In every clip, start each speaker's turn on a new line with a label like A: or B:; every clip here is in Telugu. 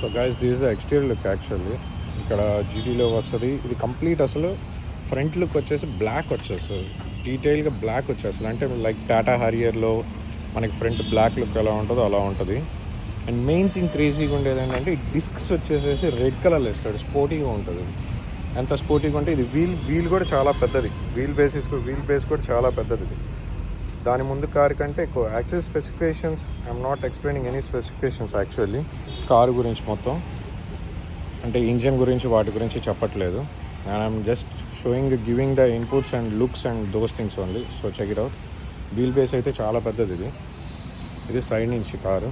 A: So guys this the exterior look actually. ఇక్కడ జీటీలో వస్తుంది ఇది కంప్లీట్. అసలు ఫ్రంట్ లుక్ వచ్చేసి బ్లాక్ వచ్చేస్తుంది, డీటెయిల్గా బ్లాక్ వచ్చేస్తుంది. అంటే లైక్ టాటా హారియర్లో మనకి ఫ్రంట్ బ్లాక్ లుక్ ఎలా ఉంటుందో అలా ఉంటుంది. అండ్ మెయిన్ థింగ్ క్రేజీగా ఉండేది ఏంటంటే ఈ డిస్క్స్ వచ్చేసేసి రెడ్ కలర్లో ఇస్తాడు, స్పోర్టీగా ఉంటుంది. ఎంత స్పోర్టీగా ఉంటే ఇది వీల్ కూడా చాలా పెద్దది, వీల్ బేస్ కూడా చాలా పెద్దది ఇది. దాని ముందు కారు కంటే ఎక్కువ. Actual specifications I'm not explaining any specifications actually car గురించి మొత్తం, అంటే ఇంజన్ గురించి వాటి గురించి చెప్పట్లేదు. And I'm just showing giving the inputs and looks and those things only. So check it out. Wheel base అయితే చాలా పెద్దది ఇది సైడ్ నుంచి కారు.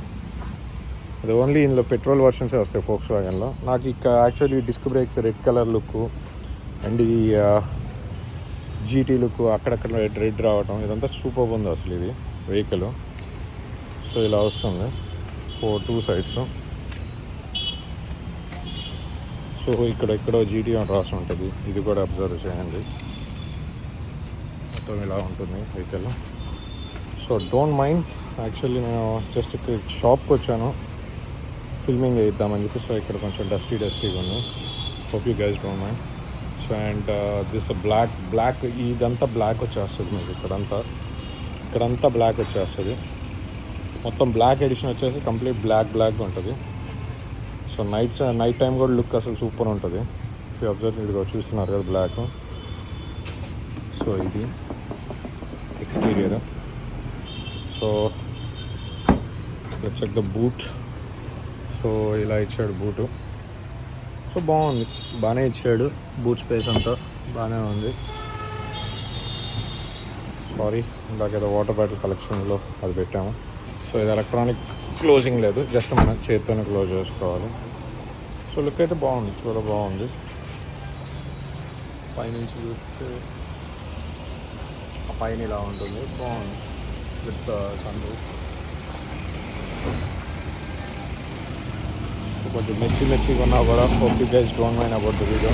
A: అది ఓన్లీ ఇందులో పెట్రోల్ వర్షన్సే వస్తాయి ఫోక్స్ వ్యాగన్లో. నాకు ఇక actually disc brakes red colour look and ఈ జీటీ లుక్ అక్కడక్కడ రెడ్ రావటం ఇదంతా సూపర్ ఉంది అసలు ఇది వెహికల్. సో ఇలా వస్తుంది 2 sides. సో ఇక్కడెక్కడో జీటీ అని రాసి ఉంటుంది, ఇది కూడా అబ్జర్వ్ చేయండి. మొత్తం ఇలా ఉంటుంది vehicle. So don't mind, actually నేను జస్ట్ ఇక్కడ షాప్కి వచ్చాను ఫిల్మింగ్ ఇద్దామని చెప్పి. సో ఇక్కడ కొంచెం డస్టీగా ఉంది. Hope you guys don't mind. So and this black ఇదంతా బ్లాక్ వచ్చేస్తుంది మీకు. ఇక్కడంతా బ్లాక్ వచ్చేస్తుంది. మొత్తం బ్లాక్ ఎడిషన్ వచ్చేసి కంప్లీట్ బ్లాక్ ఉంటుంది. సో నైట్ టైం కూడా లుక్ అసలు సూపర్ ఉంటుంది. అబ్జర్వ్ ఇదిగో చూస్తున్నారు కదా బ్లాక్. సో ఇది exterior. So check the boot. So ఇలా ఇచ్చాడు బూటు. సో బాగుంది, బాగానే ఇచ్చాడు బూట్ స్పేస్ అంతా బాగానే ఉంది. సారీ ఇందాక ఏదో వాటర్ బాటిల్ కలెక్షన్లో అది పెట్టాము. సో ఇది ఎలక్ట్రానిక్ క్లోజింగ్ లేదు, జస్ట్ మనం చేత్తోనే క్లోజ్ చేసుకోవాలి. సో లుక్ అయితే బాగుంది, చాలా బాగుంది. పైనుంచి చూస్తే ఆ పైన ఇలా ఉంటుంది, బాగుంది విత్ సన్ రూఫ్. సో కొంచెం మెస్సీగా ఉన్నా కూడా hope you guys don't mind about the video.